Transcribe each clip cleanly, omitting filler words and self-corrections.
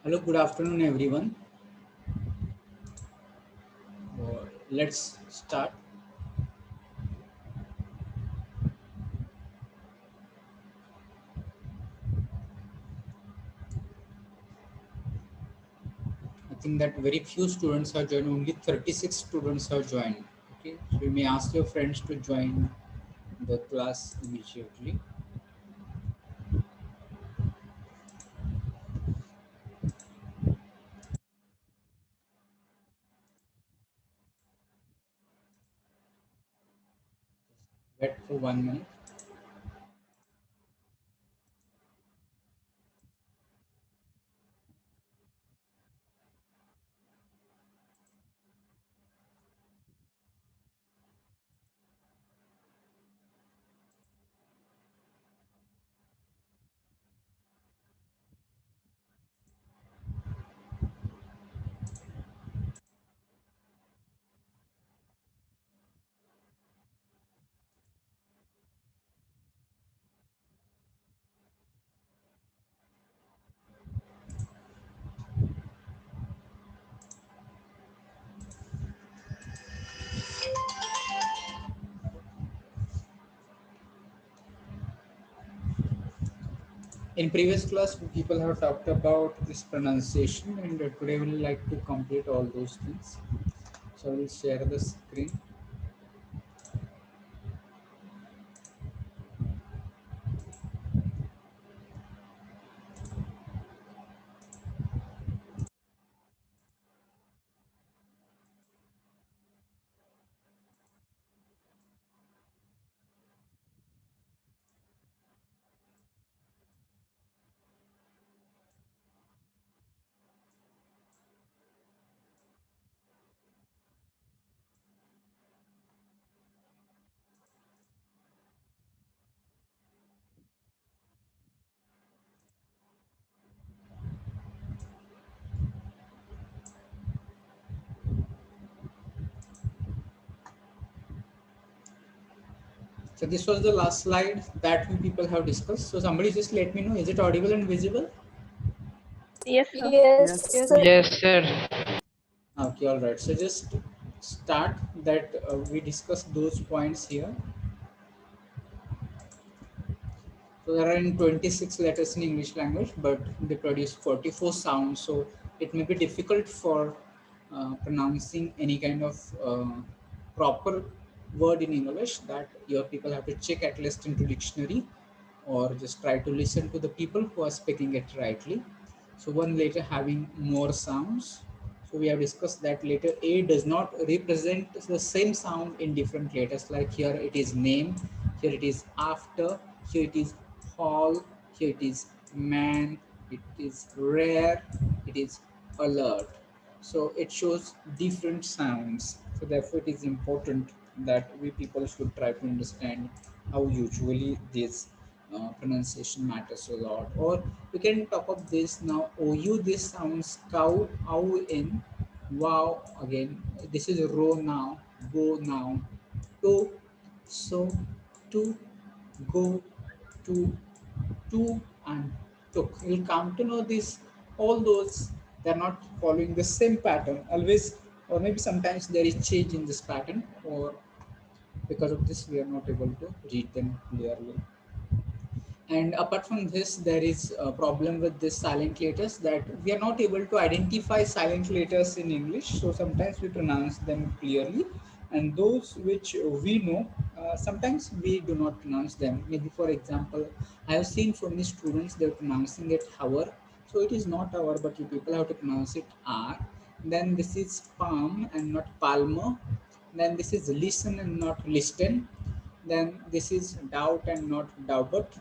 Hello, good afternoon, everyone. Let's start. I think that very few students have joined, only 36 students have joined. Okay, so you may ask your friends to join the class immediately. Wait for 1 minute. In previous class, people have talked about this pronunciation, and today we'll like to complete all those things. So we'll share the screen. So this was the last slide that we people have discussed. So somebody just let me know, is it audible and visible? Yes, sir. Yes, Yes, sir. yes, sir. Okay, all right. So just start that we discussed those points here. So there are in 26 letters in English language, but they produce 44 sounds. So it may be difficult for pronouncing any kind of proper word in English that your people have to check at least into dictionary or just try to listen to the people who are speaking it rightly. So one letter having more sounds. So we have discussed that letter A does not represent the same sound in different letters. Like here it is name, here it is after, here it is hall, here it is man, it is rare, it is alert. So it shows different sounds. So therefore it is important that we people should try to understand how usually this pronunciation matters a lot. Or we can talk of this now. OU, this sounds cow, ow in, wow again. This is row now, go now, to, so, to, go, to, and took. You'll come to know this, all those, they're not following the same pattern always, or maybe sometimes there is change in this pattern, or because of this we are not able to read them clearly. And apart from this, there is a problem with this silent letters that we are not able to identify silent letters in English. So sometimes we pronounce them clearly, and those which we know, sometimes we do not pronounce them. Maybe for example, I have seen so many students they're pronouncing it hour. So it is not hour, but you people have to pronounce it R. Then this is palm and not palmer. Then this is listen and not listen. Then this is doubt and not doublet.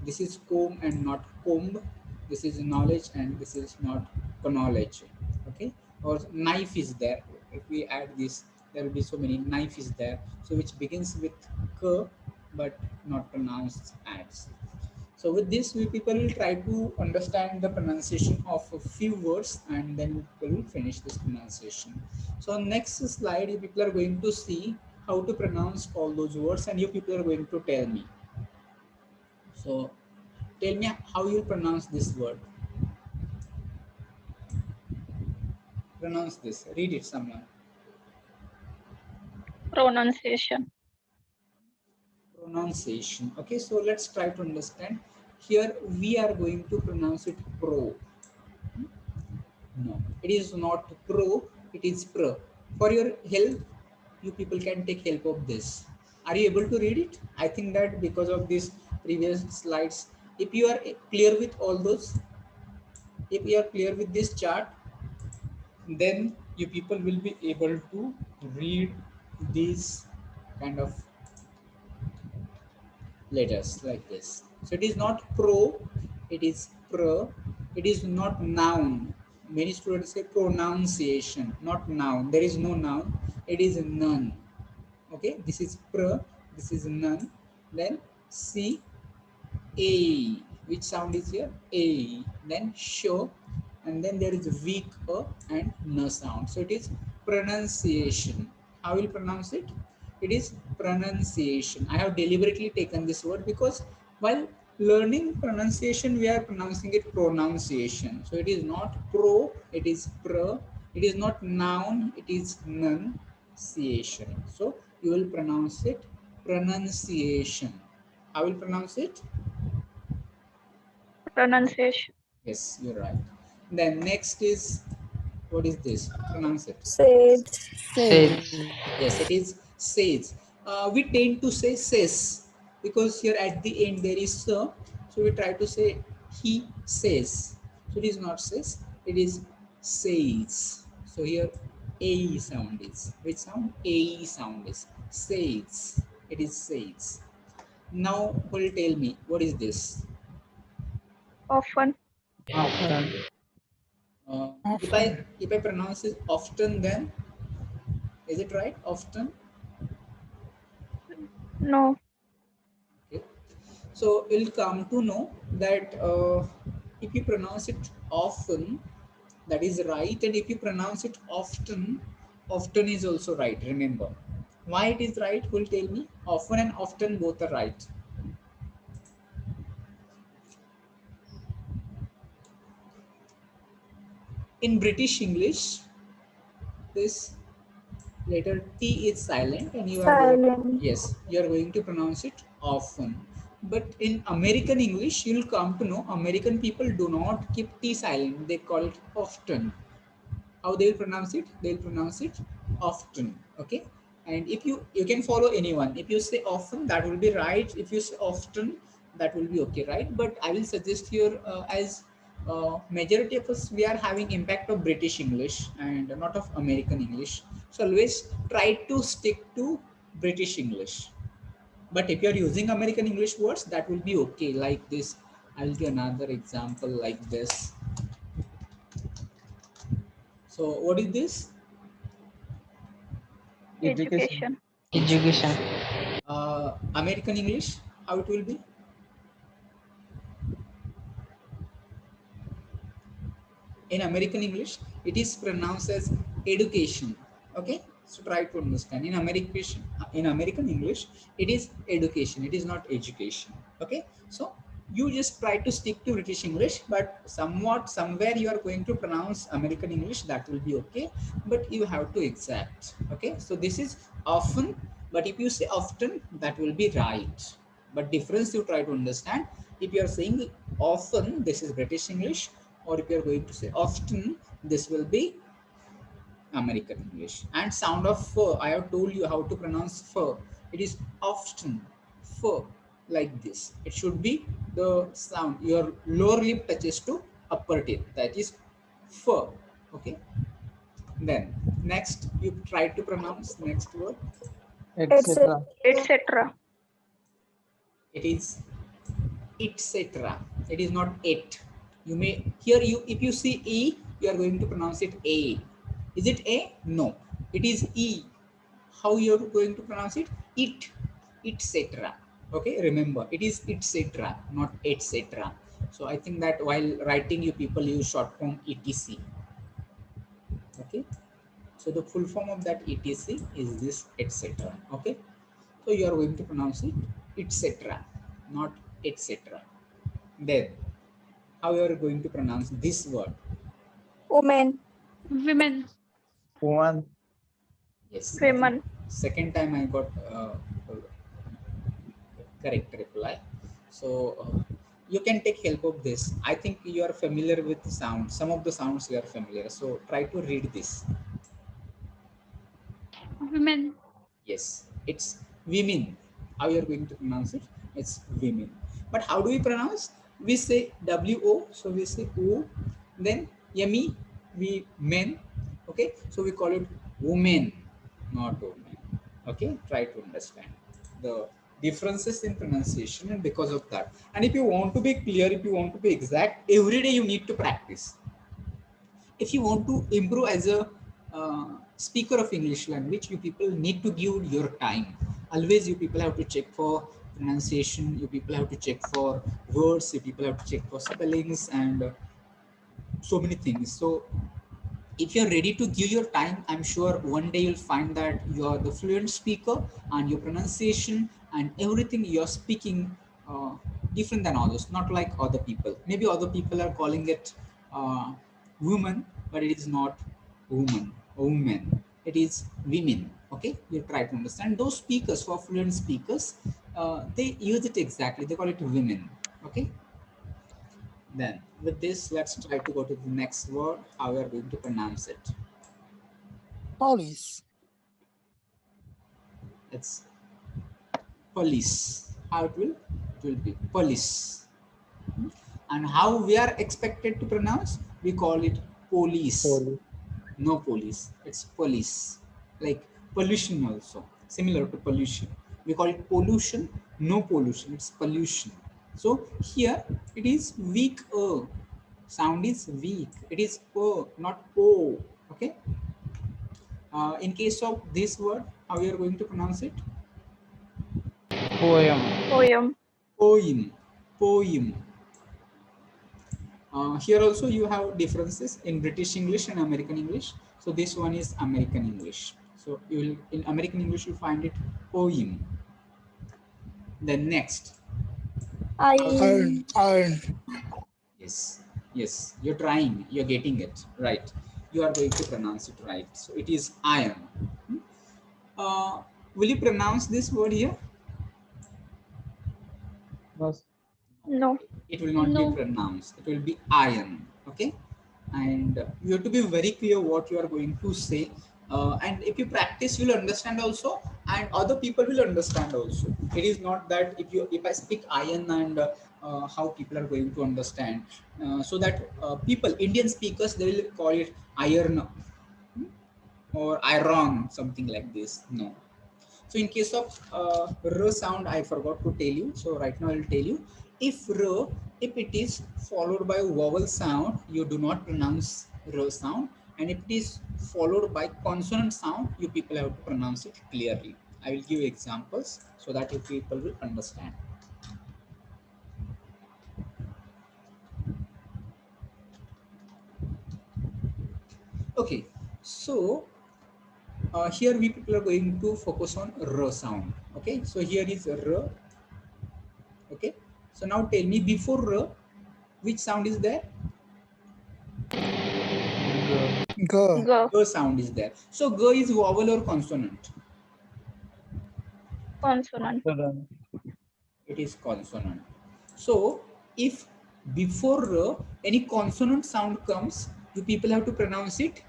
This is comb and not comb. This is knowledge and this is not knowledge. Okay, or knife is there. If we add this, there will be so many knife is there. So which begins with k but not pronounced as. So with this, we people will try to understand the pronunciation of a few words and then we will finish this pronunciation. So on next slide, you people are going to see how to pronounce all those words and you people are going to tell me. So tell me how you pronounce this word. Pronounce this. Read it, someone. Pronunciation. Pronunciation. Okay, so let's try to understand. Here we are going to pronounce it pro. No, it is not pro, it is pro. For your help, you people can take help of this. Are you able to read it? I think that because of these previous slides, if you are clear with all those, if you are clear with this chart, then you people will be able to read these kind of letters like this. So it is not pro, it is pro. It is not noun. Many students say pronunciation, not noun. There is no noun. It is none. Okay, this is pro, this is none. Then C A. Which sound is here? A. Then show, and then there is weak A and no sound. So it is pronunciation. How will you pronounce it? It is pronunciation. I have deliberately taken this word because while learning pronunciation, we are pronouncing it pronunciation. So it is not pro, it is pro. It is not noun, it is nunciation. So you will pronounce it pronunciation. How will you pronounce it? Pronunciation. Yes, you're right. Then next is, what is this? Pronounce it. Sage. Sage. Yes, it is says. We tend to say says because here at the end there is so. So we try to say he says. So it is not says, it is says. So here A sound is. Which sound? A sound is. Says. It is says. Now who will tell me what is this? Often. Often. If I pronounce it often, then is it right? Often. No. Okay. So we'll come to know that if you pronounce it often, that is right, and if you pronounce it often, often is also right. Remember, why it is right? Who will tell me? Often and often both are right. In British English, this letter T is silent, and you are going. Silent. Yes, you are going to pronounce it often. But in American English, you'll come to know American people do not keep T silent. They call it often. How they'll pronounce it? They'll pronounce it often. Okay. And if you can follow anyone. If you say often, that will be right. If you say often, that will be okay, right? But I will suggest here as majority of us, we are having impact of British English and not of American English. So always try to stick to British English. But if you are using American English words, that will be okay. Like this, I'll give another example like this. So what is this? Education. Education. American English, how it will be? In American English, it is pronounced as education. Okay, so try to understand. In American English, it is education. It is not education. Okay, so you just try to stick to British English, but somewhere you are going to pronounce American English. That will be okay, but you have to exact. Okay, so this is often, but if you say often, that will be right. But difference you try to understand. If you are saying often, this is British English, or if you are going to say often, this will be American English. And sound of fur, I have told you how to pronounce fur. It is often, fur, like this. It should be the sound. Your lower lip touches to upper teeth. That is fur. Okay. Then next, you try to pronounce next word. Etc. Etc. Etc. It is etc. It is not it. You may here you if you see e, you are going to pronounce it a. Is it a? No, it is e. How you are going to pronounce it? It, etc. Okay, remember it is etc. not etc. So I think that while writing, you people use short form etc. Okay, so the full form of that etc is this etc. Okay, so you are going to pronounce it etc. not etc. Then how you are going to pronounce this word? Women. Women. Woman. Yes. Women. Second time I got correct reply. So you can take help of this. I think you are familiar with sound. Some of the sounds you are familiar. So try to read this. Women. Yes, it's women. How you are going to pronounce it? It's women. But how do we pronounce? We say W-O, so we say O. Then yummy, we men. Okay, so we call it women, not women. Okay, try to understand the differences in pronunciation, and because of that. And if you want to be clear, if you want to be exact, every day you need to practice. If you want to improve as a speaker of English language, you people need to give your time. Always you people have to check for pronunciation, you people have to check for words, you people have to check for spellings and so many things. So if you're ready to give your time, I'm sure one day you'll find that you're the fluent speaker and your pronunciation and everything you're speaking different than others, not like other people. Maybe other people are calling it woman, but it is not woman or women. It is women. Okay, you try to understand. Those speakers who are fluent speakers, they use it exactly. They call it women. Okay. Then with this, let's try to go to the next word, how we are going to pronounce it. Police. It's police. How it will? It will be police. And how we are expected to pronounce? We call it police. Police. No police. It's police. Like pollution also. Similar to pollution. We call it pollution. No pollution. It's pollution. So here it is weak. Sound is weak. It is not o. Okay. In case of this word, how we are going to pronounce it? Poem. Poem. Poem. Poem. Here also you have differences in British English and American English. So this one is American English. So you will, in American English you find it poem. Then next. Iron. Iron. Yes, yes, you're trying, you're getting it right. You are going to pronounce it right. So it is iron. Will you pronounce this word here? No. No. It will not No. be pronounced. It will be iron. Okay, and you have to be very clear what you are going to say. And if you practice, you'll understand also, and other people will understand also. It is not that if I speak iron and how people are going to understand. So that people, Indian speakers, they will call it iron or iron, something like this. No. So in case of r sound, I forgot to tell you. So right now I'll tell you. If r, if it is followed by a vowel sound, you do not pronounce r sound. And if it is followed by consonant sound, you people have to pronounce it clearly. I will give examples so that you people will understand. Okay, so here we people are going to focus on r sound. Okay, so here is r. Okay, so now tell me, before r, which sound is there? Go. Go. Go. G sound is there. So G is vowel or consonant? Consonant. Student. It is consonant. So if before R any consonant sound comes, you people have to pronounce it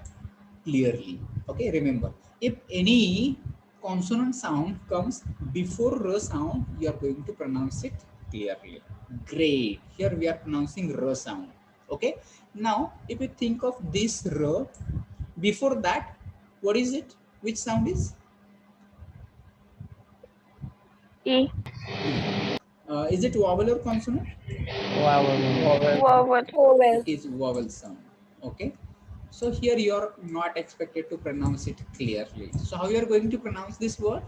clearly. Okay, remember, if any consonant sound comes before R sound, you are going to pronounce it clearly. Great. Here we are pronouncing R sound. Okay. Now, if you think of this R, before that, what is it? Which sound is? E. Is it vowel or consonant? Vowel. Vowel. Vowel. It is vowel sound. Okay. So here you are not expected to pronounce it clearly. So how you are going to pronounce this word?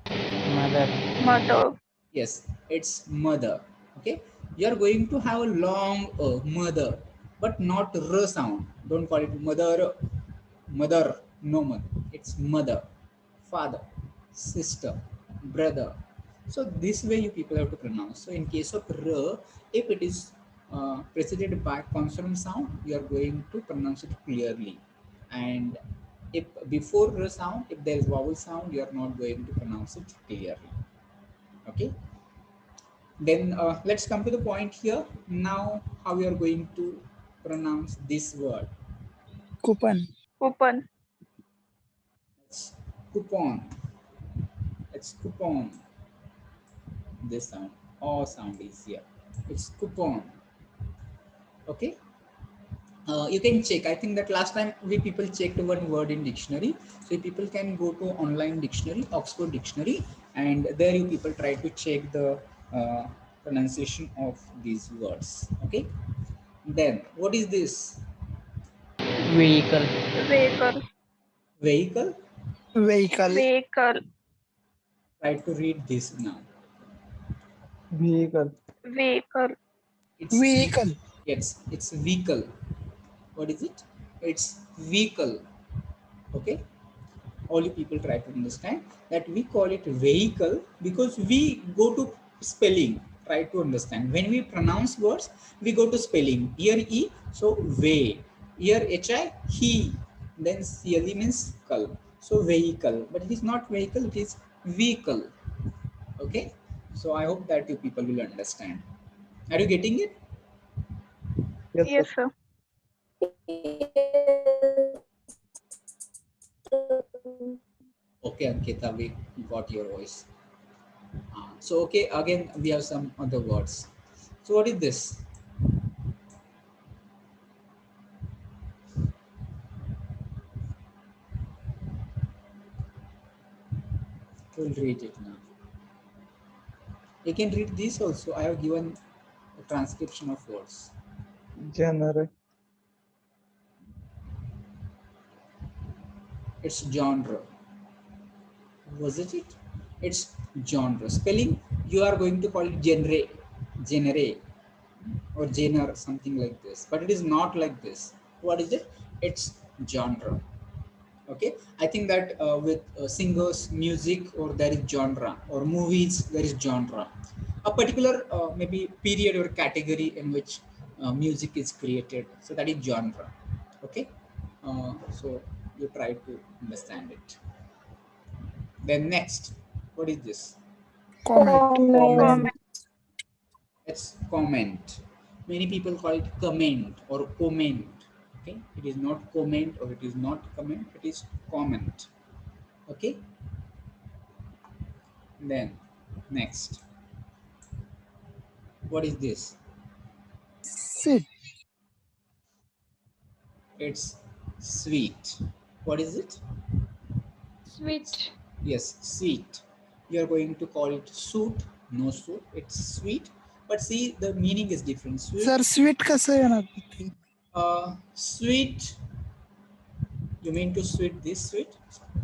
Mother. Mother. Yes, it's mother. Okay. You are going to have a long mother, but not r sound. Don't call it mother. Mother. No mother. It's mother, father, sister, brother. So this way you people have to pronounce. So in case of r, if it is preceded by consonant sound, you are going to pronounce it clearly. And If before the sound, if there is vowel sound, you are not going to pronounce it clearly. Okay. Then let's come to the point here. Now, how we are going to pronounce this word? Coupon. Coupon. It's coupon. It's coupon. This sound, or sound is here. It's coupon. Okay. You can check. I think that last time we people checked one word in dictionary. So people can go to online dictionary, Oxford Dictionary, and there you people try to check the pronunciation of these words. Okay. Then what is this? Vehicle. Vehicle. Vehicle. Vehicle. Vehicle. Try to read this now. Vehicle. Vehicle. It's Vehicle. it's vehicle. What is it? It's vehicle. Okay. All you people try to understand that we call it vehicle because we go to spelling. Try to understand when we pronounce words, we go to spelling. Here e, so way. Here hi, he. Then cle means cull. So vehicle, but it is not vehicle. It is vehicle. Okay. So I hope that you people will understand. Are you getting it? Yes, Yes, sir. sir. Okay, Ankita, we got your voice. So okay, again we have some other words. So what is this? We'll read it now. You can read this also. I have given a transcription of words. Genre. It's genre. Was it? It's genre. Spelling, you are going to call it genre, or genre, something like this. But it is not like this. What is it? It's genre. Okay, I think that with singers, music, or there is genre, or movies, there is genre. A particular maybe period or category in which music is created. So that is genre. Okay, so you try to understand it. Then next, what is this? Comment. Comment. It's comment. Many people call it comment or comment. Okay, it is not comment or it is not comment. It is comment. Okay. Then next, what is this? Sit. It's sweet. What is it? Sweet. Yes, sweet. You are going to call it suit. No suit. It's sweet. But see, the meaning is different. Sweet. Sir, sweet कसं येणार? Sweet. You mean to sweet this sweet?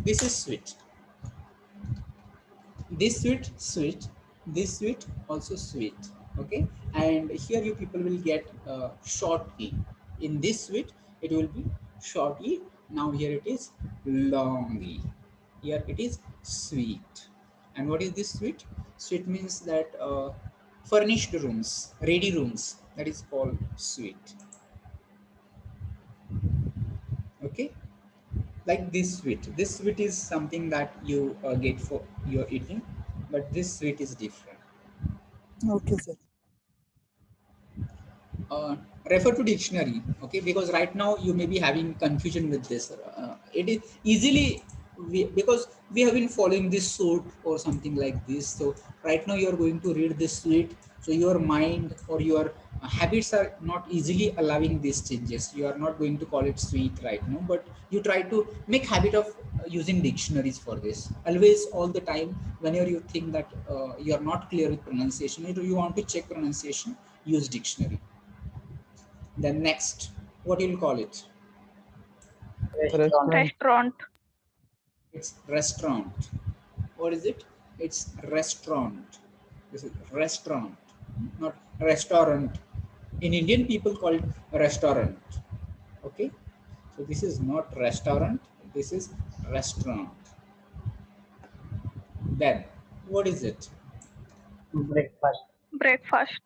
This is sweet. This sweet, sweet. This sweet, also sweet. Okay. And here you people will get short e. In this sweet, it will be short e. Now here it is long e. Here it is sweet. And what is this sweet? Sweet means that furnished rooms, ready rooms. That is called sweet. Okay. Like this sweet is something that you get for your eating, but this sweet is different. Okay, sir. Refer to dictionary, okay, because right now you may be having confusion with this. It is easily because we have been following this suit or something like this. So right now you are going to read this suit, so your mind or your habits are not easily allowing these changes. You are not going to call it sweet right now, but you try to make habit of using dictionaries for this. Always, all the time, whenever you think that you are not clear with pronunciation, you want to check pronunciation, use dictionary. Then next, what you'll call it? Restaurant. Restaurant. It's restaurant. What is it? It's restaurant. This is restaurant, not restaurant. In Indian, people call it restaurant. Okay, so this is not restaurant. This is restaurant. Then, what is it? Breakfast. Breakfast.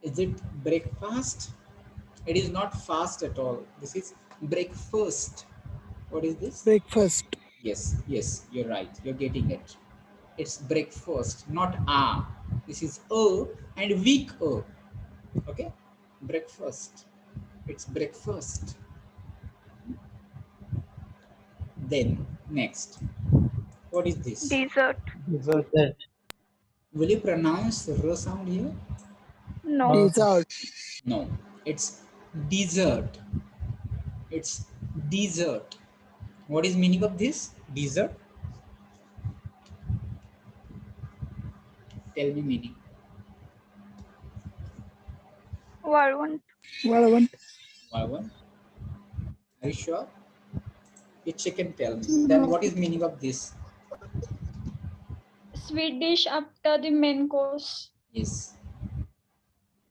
Is it breakfast? It is not fast at all. This is breakfast. What is this? Breakfast. Yes, yes, you're right. You're getting it. It's breakfast, not a. This is a and weak a. Okay, breakfast. It's breakfast. Then next, what is this? Dessert. Dessert. Dessert. Will you pronounce r sound here? No. No. Dessert. No, it's dessert. It's dessert. What is meaning of this? Dessert? Tell me meaning. Varun. What I want? Why one? Are you sure? You check and tell me. Then No. what is meaning of this? Sweet dish after the main course. Yes.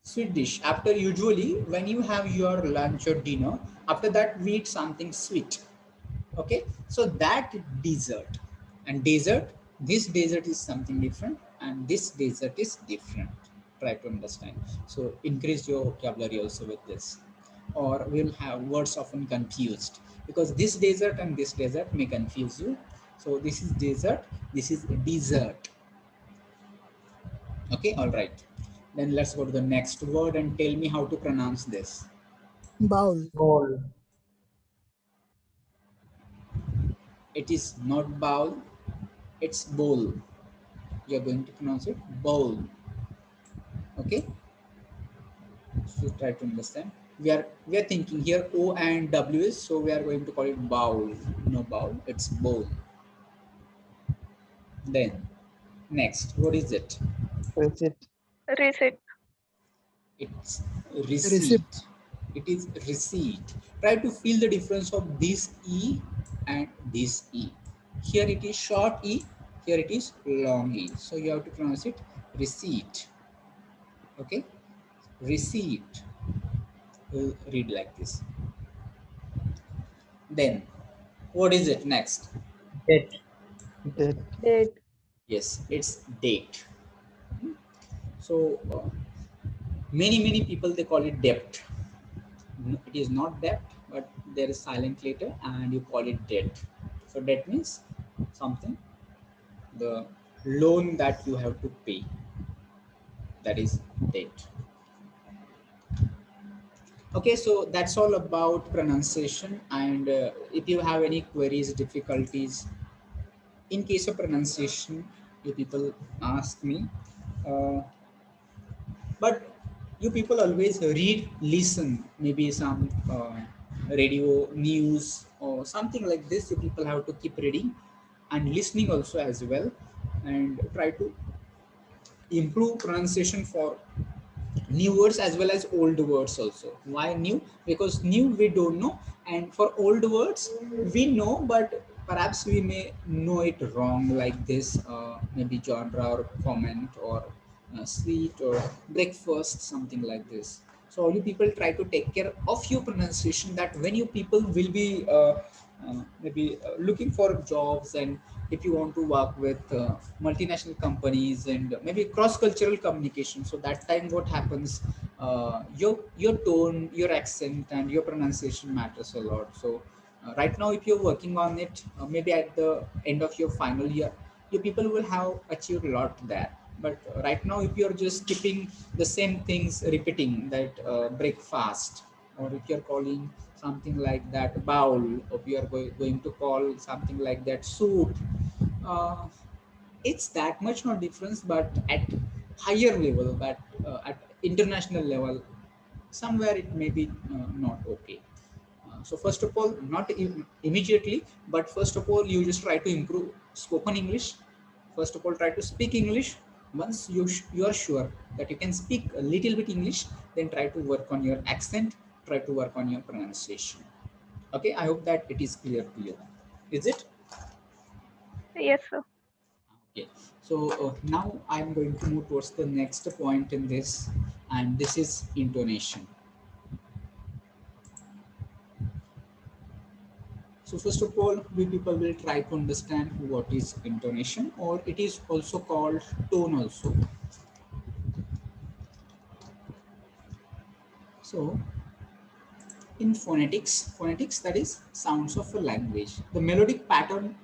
Sweet dish. After usually when you have your lunch or dinner, after that we eat something sweet. Okay. So that dessert. And dessert, this dessert is something different and this dessert is different. Try to understand. So increase your vocabulary also with this. Or we'll have words often confused because this dessert and this dessert may confuse you. So this is dessert, this is dessert. Okay, all right. Then let's go to the next word and tell me how to pronounce this. Bowl. Bowl. It is not bowl, it's bowl. You're going to pronounce it bowl. Okay, so try to understand. We are thinking here O and W is, so we are going to call it bowl. No bowl, it's bowl. Then next, what is it? Receipt. Receipt. It's Receipt. receipt. It is receipt. Try to feel the difference of this E and this E. Here it is short E, here it is long E. So you have to pronounce it receipt. Okay, receipt. We'll read like this. Then, what is it next? Date. Date. Date. Yes, it's date. So many people they call it debt. It is not debt, but there is silent later and you call it debt. So debt means something, the loan that you have to pay, that is debt. Okay, so that's all about pronunciation. And if you have any queries, difficulties in case of pronunciation, you people ask me. But you people always read, listen, maybe some radio news or something like this. You people have to keep reading and listening also as well, and try to improve pronunciation for new words as well as old words also. Why new? Because new we don't know, and for old words we know, but perhaps we may know it wrong, like this maybe genre or comment or sweet or breakfast, something like this. So all you people try to take care of your pronunciation, that when you people will be maybe looking for jobs, and if you want to work with multinational companies and maybe cross-cultural communication, so that time what happens, your tone, your accent and your pronunciation matters a lot. So right now if you're working on it, maybe at the end of your final year, you people will have achieved a lot there. But right now if you're just keeping the same things repeating, that breakfast, or if you're calling something like that bowl, or you are going to call something like that soup, uh, it's that much not difference, but at higher level, but at international level, somewhere it may be not okay. So first of all, not immediately, but first of all, you just try to improve spoken English. First of all, try to speak English. Once you are sure that you can speak a little bit English, then try to work on your accent, try to work on your pronunciation. Okay, I hope that it is clear to you. Is it? Yes, sir. Okay, so now I'm going to move towards the next point in this, and this is intonation. So first of all, we people will try to understand what is intonation, or it is also called tone also. So in phonetics that is sounds of a language, the melodic pattern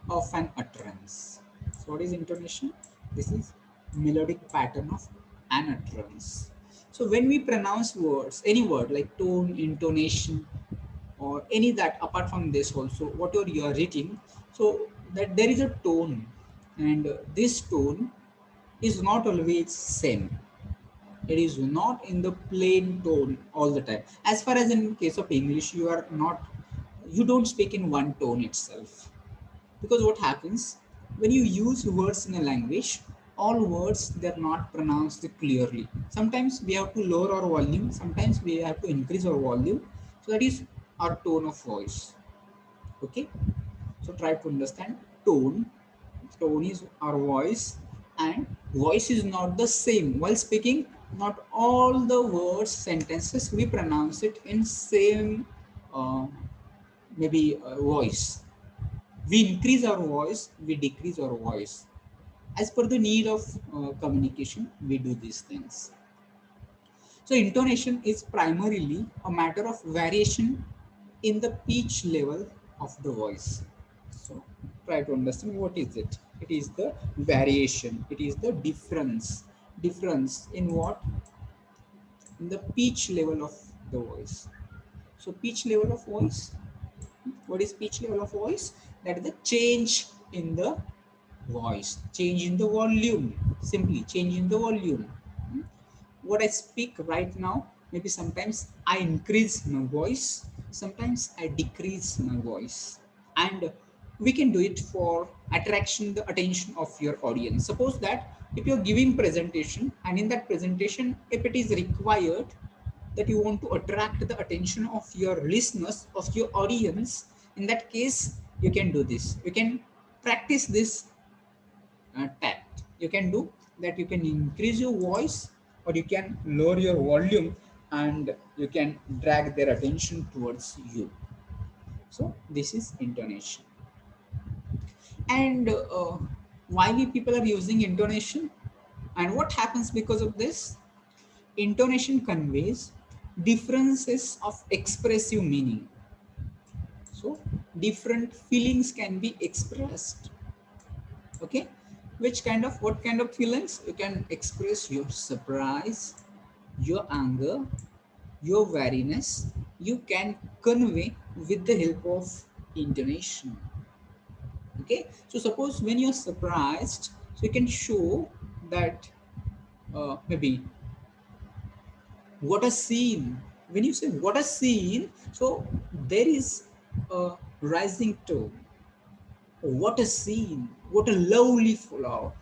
of an utterance. So what is intonation? This is melodic pattern of an utterance. So when we pronounce words, any word like tone, intonation, or any that apart from this also, whatever you are reading, so that there is a tone, and this tone is not always same. It is not in the plain tone all the time. As far as in case of English, you don't speak in one tone itself, because what happens when you use words in a language, all words they're not pronounced clearly. Sometimes we have to lower our volume, sometimes we have to increase our volume. So that is our tone of voice. Okay, so try to understand tone. Tone is our voice, and voice is not the same while speaking. Not all the words, sentences we pronounce it in same uh, maybe voice. We increase our voice, we decrease our voice. As per the need of communication, we do these things. So intonation is primarily a matter of variation in the pitch level of the voice. So try to understand what is it. It is the variation. It is the difference. Difference in what? In the pitch level of the voice. So pitch level of voice. What is pitch level of voice? That is the change in the voice, change in the volume, simply change in the volume. What I speak right now, maybe sometimes I increase my voice, sometimes I decrease my voice. And we can do it for attraction the attention of your audience. Suppose that if you're giving presentation, and in that presentation, if it is required that you want to attract the attention of your listeners, of your audience, in that case, you can do this. You can practice this tact. You can do that. You can increase your voice, or you can lower your volume, and you can drag their attention towards you. So this is intonation. And why we people are using intonation, and what happens because of this? Intonation conveys differences of expressive meaning. So different feelings can be expressed. Okay, what kind of feelings? You can express your surprise, your anger, your wariness. You can convey with the help of intonation. Okay, so suppose when you're surprised, so you can show that maybe what a scene. When you say what a scene, so there is a rising tone. What a scene, what a lovely flower,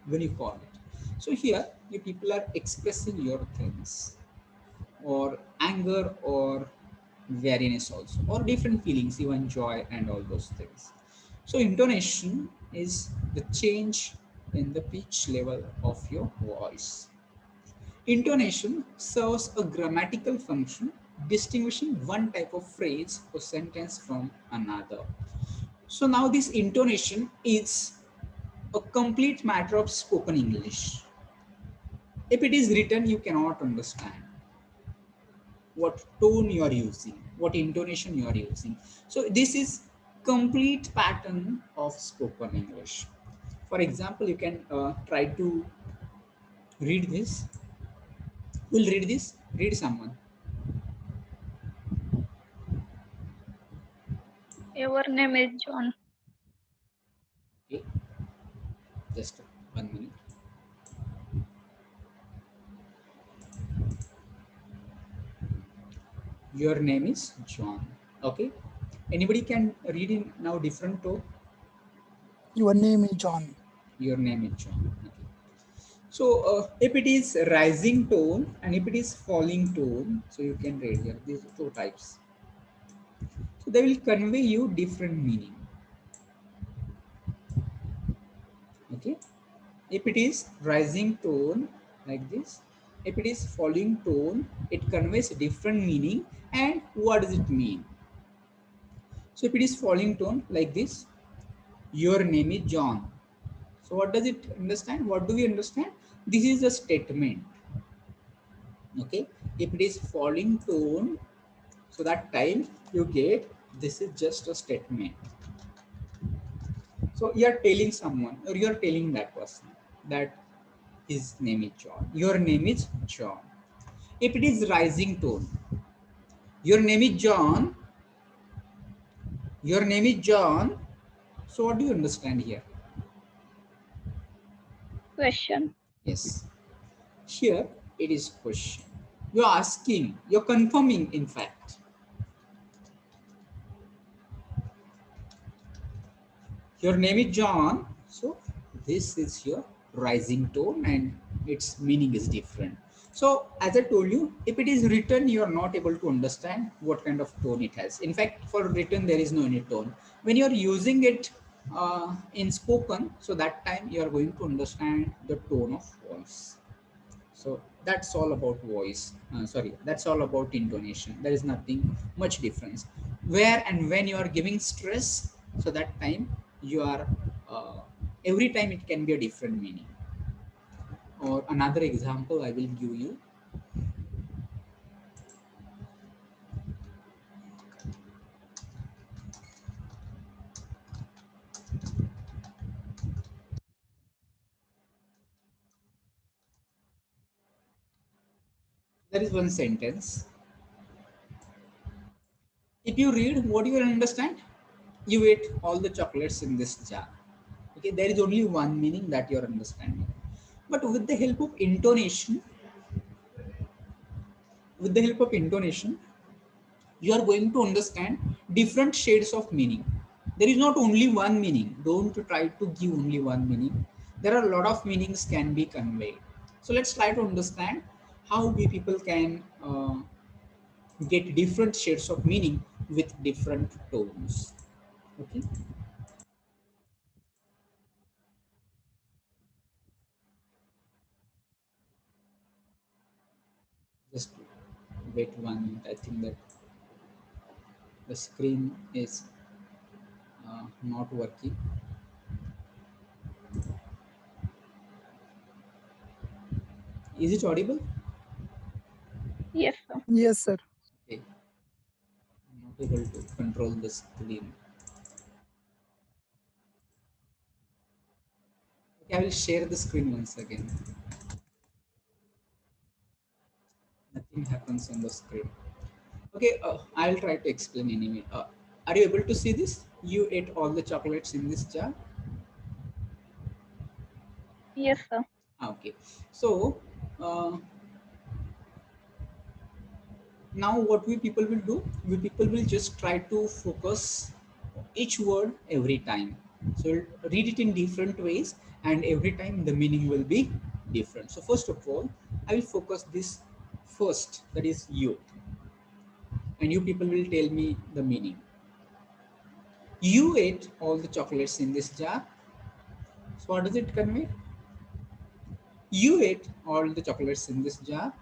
when you call it. So here you people are expressing your things, or anger, or weariness also, or different feelings, even joy and all those things. So intonation is the change in the pitch level of your voice. Intonation serves a grammatical function, distinguishing one type of phrase or sentence from another. So now this intonation is a complete matter of spoken English. If it is written, you cannot understand what tone you are using, what intonation you are using. So this is complete pattern of spoken English. For example, you can try to read this. We'll read this. Read someone. Your name is John. Okay, just 1 minute. Your name is John. Okay. Anybody can read in now different tone. Your name is John. Your name is John. Okay. So if it is rising tone and if it is falling tone, so you can read here these two types. So they will convey you different meaning. Okay. If it is rising tone like this, if it is falling tone, it conveys different meaning. And what does it mean? So if it is falling tone like this, your name is John. So what does it understand? What do we understand? This is a statement. Okay. If it is falling tone, So that time you get, this is just a statement. So you are telling someone, or you are telling that person that his name is John. Your name is John. If it is rising tone, your name is John. Your name is John. So what do you understand here? Question. Yes. Here it is question. You're asking, you're confirming, in fact. Your name is John. So this is your rising tone and its meaning is different. So as I told you, if it is written, you are not able to understand what kind of tone it has. In fact, for written, there is no any tone. When you are using it in spoken, so that time you are going to understand the tone of voice. So that's all about voice. Sorry, that's all about intonation. There is nothing much difference. Where and when you are giving stress, so that time you are, every time it can be a different meaning. Or another example I will give you. There is one sentence. If you read, what you will understand? You ate all the chocolates in this jar. Okay, there is only one meaning that you are understanding. But with the help of intonation, you are going to understand different shades of meaning. There is not only one meaning. Don't try to give only one meaning. There are a lot of meanings can be conveyed. So let's try to understand how we people can get different shades of meaning with different tones. Okay. Just wait 1 minute. I think that the screen is not working. Is it audible? Yes, sir. Yes, sir. Okay. I'm not able to control the screen. Okay, I will share the screen once again. Nothing happens on the screen. Okay, I'll try to explain anyway. Are you able to see this? You ate all the chocolates in this jar. Yes, sir. Okay. So now what we people will do? We people will just try to focus each word every time. So we'll read it in different ways, and every time the meaning will be different. So first of all, I will focus this first. That is you, and you people will tell me the meaning. You ate all the chocolates in this jar. So what does it convey? You ate all the chocolates in this jar.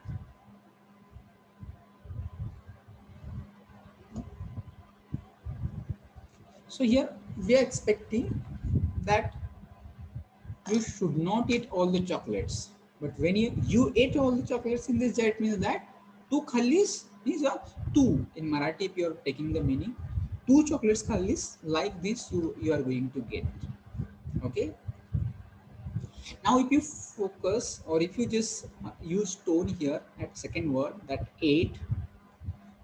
So here we are expecting that you should not eat all the chocolates. But when you ate all the chocolates in this jar, it means that two khalis means two. In Marathi, if you are taking the meaning, two chocolates khalis like this you are going to get. Okay. Now, if you focus or if you just use tone here at second word, that ate,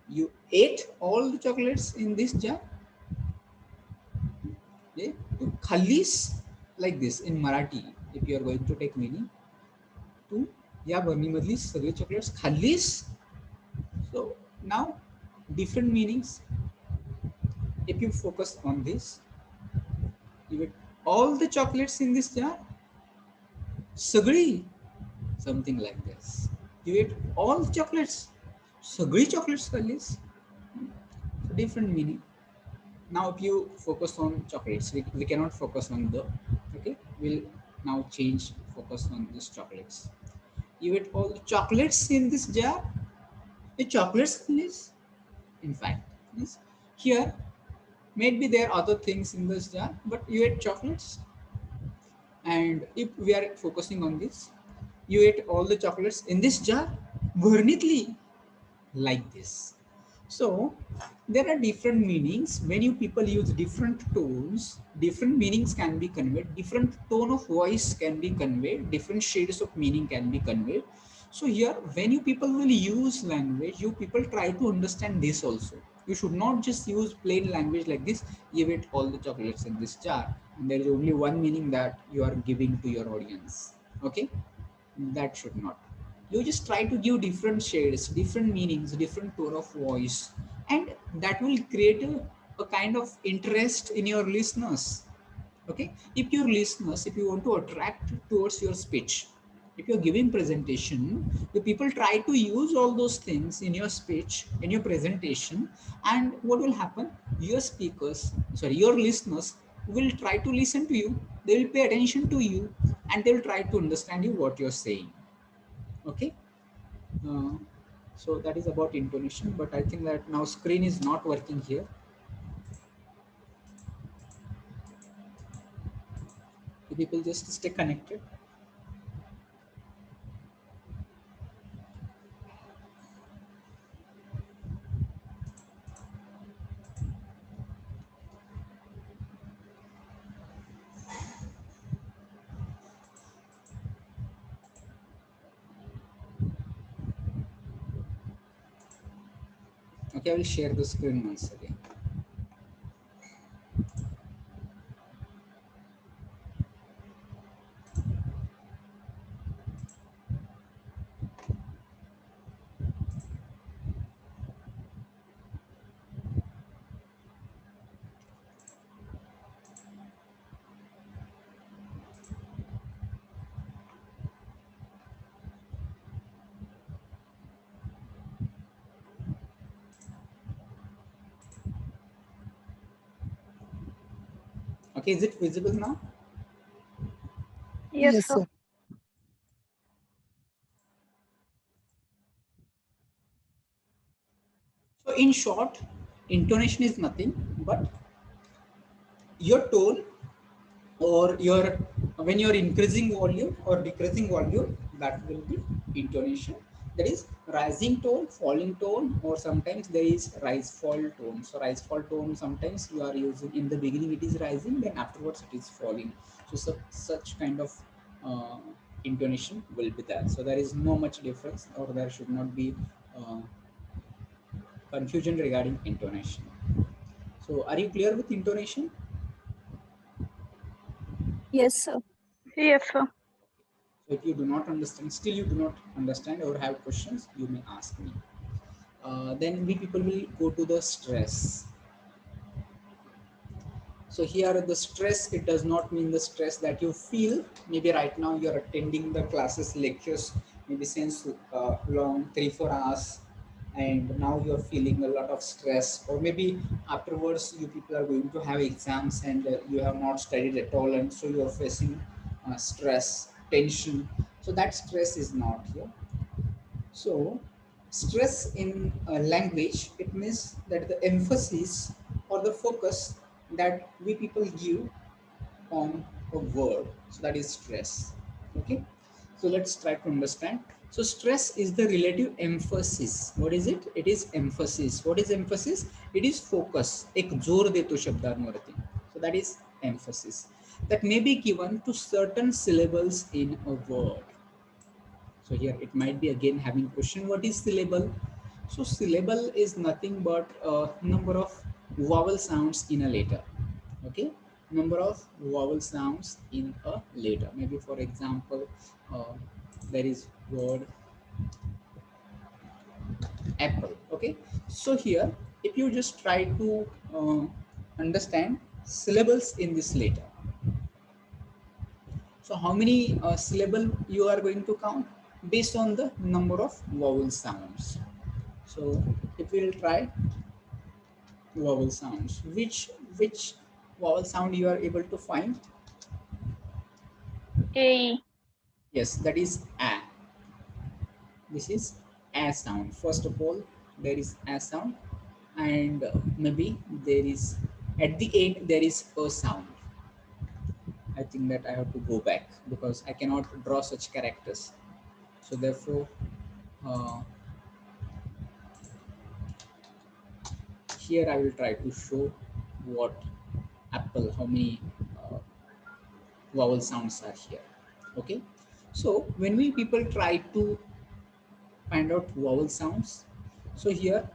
you ate all the chocolates in this jar. Okay? To khalis like this in Marathi, if you are going to take meaning, तू या बरणीमधली सगळे chocolates खाल्लीस. So now different meanings. If you focus on this, you get all the chocolates in this jar. सगळी, something like this. You ate all the chocolates. सगळी chocolates खाल्लीस. So different meaning. Now if you focus on chocolates, we cannot focus on the, okay, we'll now change focus on these chocolates. You ate all the chocolates in this jar. The chocolates is, in fact, is here. Maybe there are other things in this jar, but you ate chocolates. And if we are focusing on this, you ate all the chocolates in this jar, भरणीतली, like this. So there are different meanings. When you people use different tones, different meanings can be conveyed, different tone of voice can be conveyed, different shades of meaning can be conveyed. So here, when you people will use language, you people try to understand this also. You should not just use plain language like this, give it all the chocolates in this jar. And there is only one meaning that you are giving to your audience. Okay? That should not. You just try to give different shades, different meanings, different tone of voice, and that will create a kind of interest in your listeners. Okay, if your listeners, if you want to attract towards your speech, if you're giving presentation, the people try to use all those things in your speech, in your presentation, and what will happen? Your speakers, sorry, your listeners will try to listen to you. They will pay attention to you, and they will try to understand you what you're saying. Okay. uh, so that is about intonation, but I think that now screen is not working here. You people just stay connected. Okay, I will share the screen once again. Okay, is it visible now? Yes, Yes, sir. sir. So in short, intonation is nothing but your tone, or your, when you're increasing volume or decreasing volume, that will be intonation. That is rising tone, falling tone, or sometimes there is rise fall tone. So rise fall tone, sometimes you are using in the beginning it is rising, then afterwards it is falling. So such kind of uh, intonation will be there. So there is no much difference, or there should not be uh, confusion regarding intonation. So are you clear with intonation? Yes, sir. Yes, sir. So if you do not understand, still you do not understand or have questions, you may ask me. Then we people will go to the stress. So here the stress, it does not mean the stress that you feel. Maybe right now you're attending the classes, lectures, maybe since long 3-4 hours, and now you're feeling a lot of stress, or maybe afterwards you people are going to have exams and you have not studied at all, and so you're facing stress, tension. So that stress is not here. So, stress in language, it means that the emphasis or the focus that we people give on a word. So, that is stress. Okay. So, let's try to understand. So, stress is the relative emphasis. What is it? It is emphasis. What is emphasis? It is focus. एक जोर देतो शब्दांवरती. So, that is emphasis that may be given to certain syllables in a word. So here it might be again having question, what is syllable? So syllable is nothing but a number of vowel sounds in a letter. Okay, number of vowel sounds in a letter. Maybe for example, there is word apple. Okay, so here if you just try to understand syllables in this letter, so how many syllable you are going to count based on the number of vowel sounds. So if we'll try vowel sounds, which vowel sound you are able to find? A. Yes, that is a. This is a sound. First of all, there is a sound, and maybe there is at the end there is a sound. I think that I have to go back because I cannot draw such characters. So therefore, uh, here I will try to show what apple, how many vowel sounds are here. Okay, so when we people try to find out vowel sounds, so here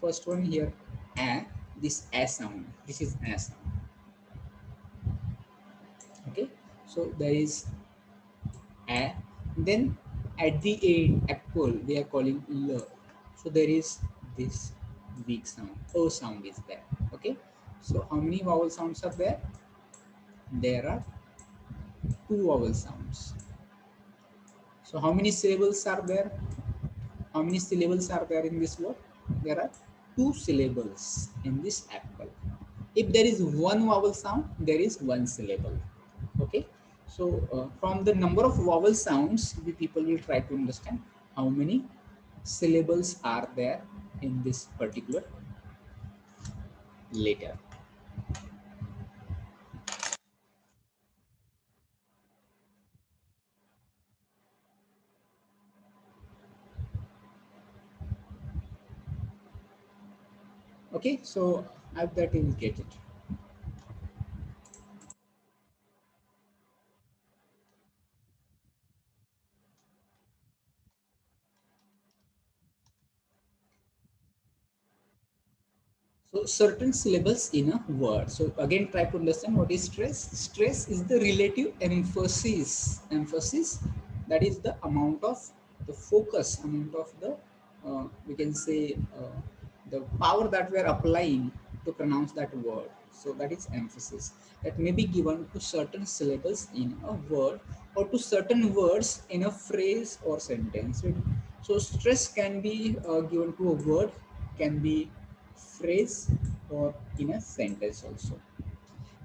first one here, a, this a sound, this is a sound. Okay, so there is a, then at the end apple we are calling l, so there is this weak sound, o sound is there. Okay, so how many vowel sounds are there? There are two vowel sounds. So how many syllables are there? How many syllables are there in this word? There are two syllables in this apple. If there is one vowel sound, there is one syllable. Okay, so from the number of vowel sounds, we people will try to understand how many syllables are there in this particular letter. Okay, so I hope that you will get it. So certain syllables in a word. So again, try to understand what is stress. Stress is the relative emphasis. Emphasis, that is the amount of the focus, amount of the we can say the power that we are applying to pronounce that word. So that is emphasis. That may be given to certain syllables in a word or to certain words in a phrase or sentence. So stress can be given to a word, can be phrase, or in a sentence also.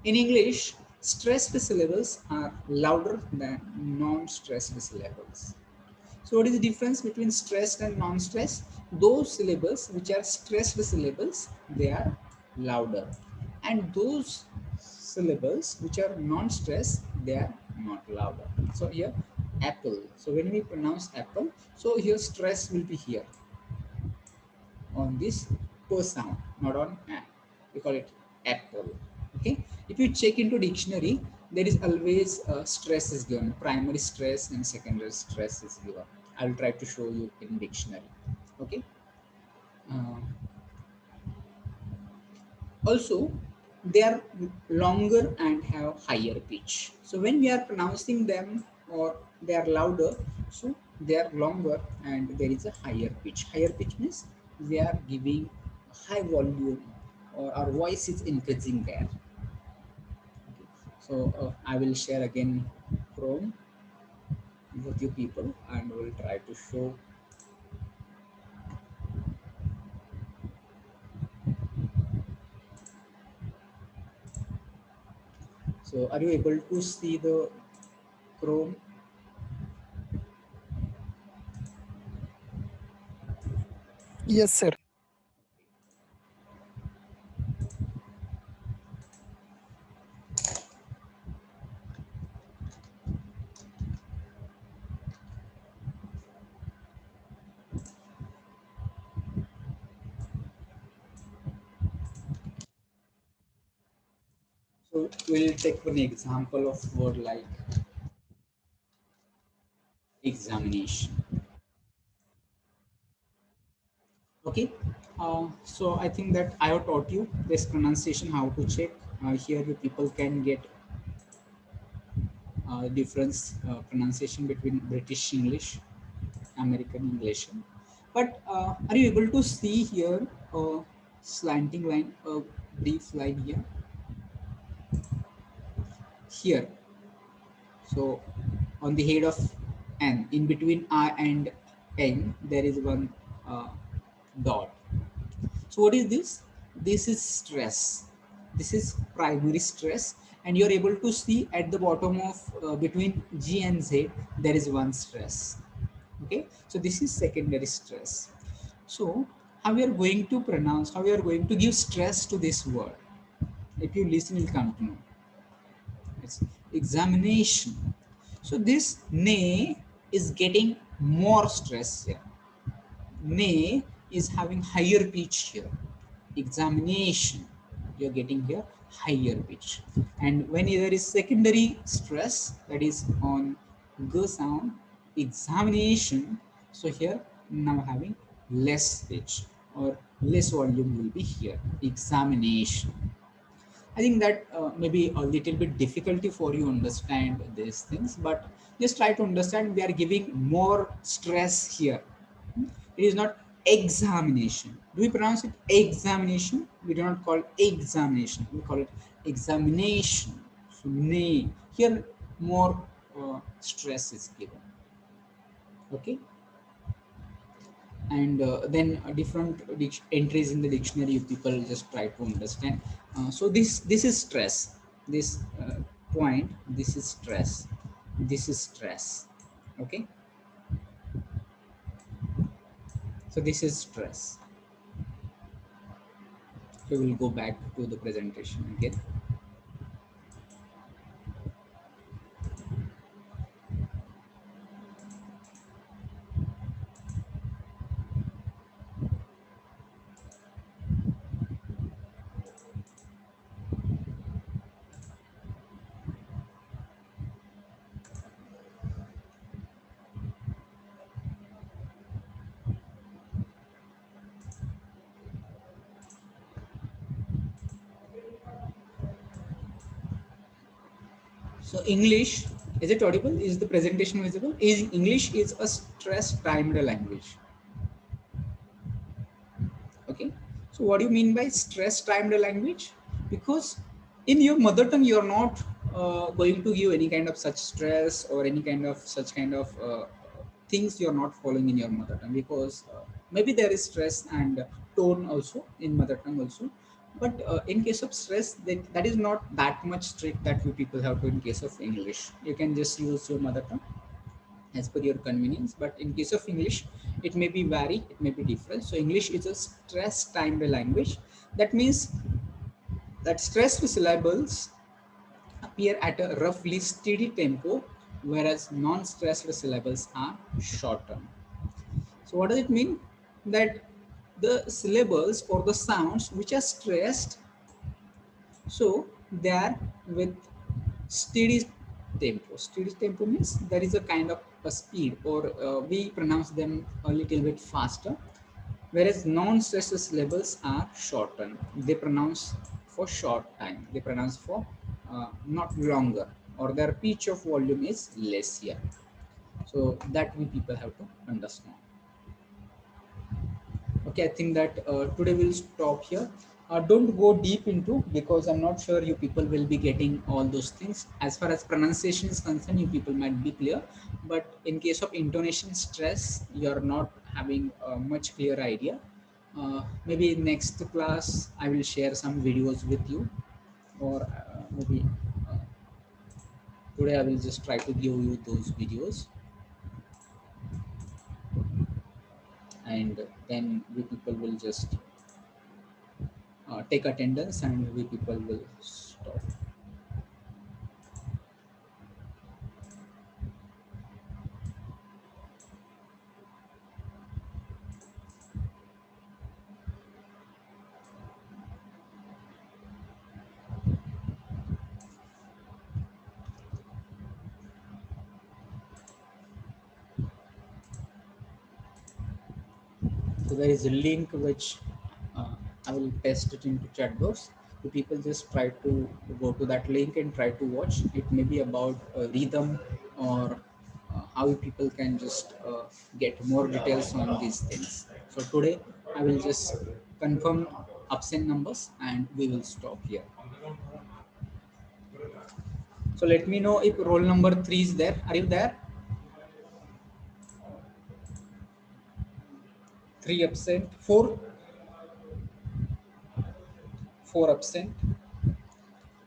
In English, stressed syllables are louder than non-stressed syllables. So what is the difference between stressed and non-stressed? Those syllables which are stressed syllables, they are louder. And those syllables which are non-stressed, they are not louder. So here, apple. So when we pronounce apple, so here stress will be here on this per sound, not on a. We call it apple. Okay. If you check into dictionary, there is always stress is given. Primary stress and secondary stress is given. I will try to show you in dictionary. Okay. Uh, Also, they are longer and have higher pitch. So when we are pronouncing them or they are louder, so they are longer and there is a higher pitch. Higher pitch means we are giving high volume or our voice is increasing there. Okay. So I will share again Chrome with you people and will try to show. So are you able to see the Chrome? Yes, sir. So we'll take one example of word like examination. Okay, so I think that I have taught you this pronunciation, how to check. Here you people can get difference pronunciation between British English, American English. But are you able to see here a slanting line, a brief line here? Here. So on the head of N, in between I and N, there is one dot. So what is this? This is stress. This is primary stress, and you're able to see at the bottom of between G and Z, there is one stress. Okay, so this is secondary stress. So how we are going to pronounce, how we are going to give stress to this word? If you listen, you'll come to know. It's examination. So this nay is getting more stress here. Nay is having higher pitch here. examination, you're getting here higher pitch. And when there is secondary stress, that is on g sound, examination, so here now having less pitch or less volume will be here, examination. I think that may be a little bit difficulty for you understand these things, but just try to understand we are giving more stress here. It is not examination. Do we pronounce it examination? We do not call it examination. We call it examination. So, nay, here more stress is given. Okay. And then different entries in the dictionary you people just try to understand. So this is stress, this point, this is stress, this is stress. Okay, so this is stress. So we'll go back to the presentation again. So English, is it audible? Is the presentation visible? Is English is a stress timed language. Okay, so what do you mean by stress timed language? Because in your mother tongue you are not going to give any kind of such stress or any kind of such kind of things you are not following in your mother tongue, because maybe there is stress and tone also in mother tongue also, but in case of stress that is not that much strict that you people have to. In case of English you can just use your mother tongue as per your convenience, but in case of English it may be vary, it may be different. So English is a stress timed language. That means that stressed syllables appear at a roughly steady tempo, whereas non-stressed syllables are shortened. So what does it mean? That the syllables or the sounds which are stressed, so they are with steady tempo. Steady tempo means there is a kind of a speed, or we pronounce them a little bit faster, whereas non-stressed syllables are shortened. They pronounce for short time. They pronounce for not longer, or their pitch of volume is less here. So that we people have to understand. Okay, I think that today we'll stop here. Don't go deep into, because I'm not sure you people will be getting all those things. As far as pronunciation is concerned, you people might be clear, but in case of intonation stress, you're not having a much clear idea. Maybe next class I will share some videos with you, or maybe today I will just try to give you those videos, and then we people will just take attendance and we people will stop. So there is a link which I will paste it into chat box. So people just try to go to that link and try to watch. It may be about rhythm, or how people can just get more details on these things. So today I will just confirm absent numbers and we will stop here. So let me know if roll number 3 is there. Are you there? 3 absent, 4 absent,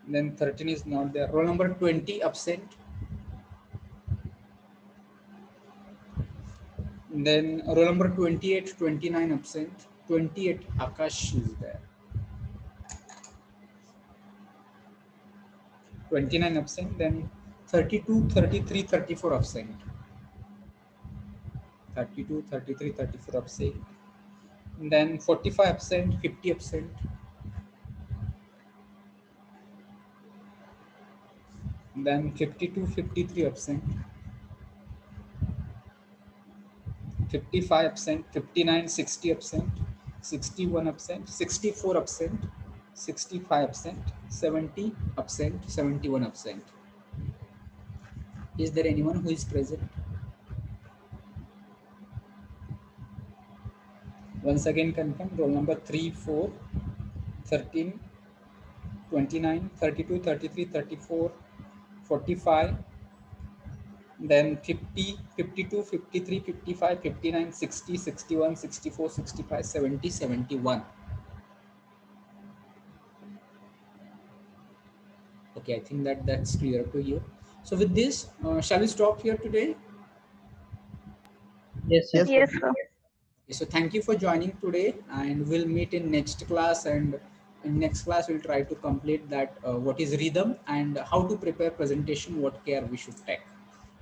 then 13 is not there. Roll number 20 absent, then roll number 28, 29 absent, 28 Akash is there, 29 absent, then 32, 33, 34 absent, 32, 33, 34 absent, then 45%, 50%, then 52, 53%, 55%, 59, 60%, 61%, 64%, 65%, 70%, 71%. Is there anyone who is present? Once again confirm, roll number 3, 4, 13, 29, 32, 33, 34, 45, then 50, 52, 53, 55, 59, 60, 61, 64, 65, 70, 71. Okay, I think that's clear to you. So with this, shall we stop here today? Yes, sir. Yes, Yes, sir. So thank you for joining today, and we'll meet in next class. And in next class, we'll try to complete that what is rhythm and how to prepare presentation, what care we should take.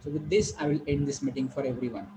So with this, I will end this meeting for everyone.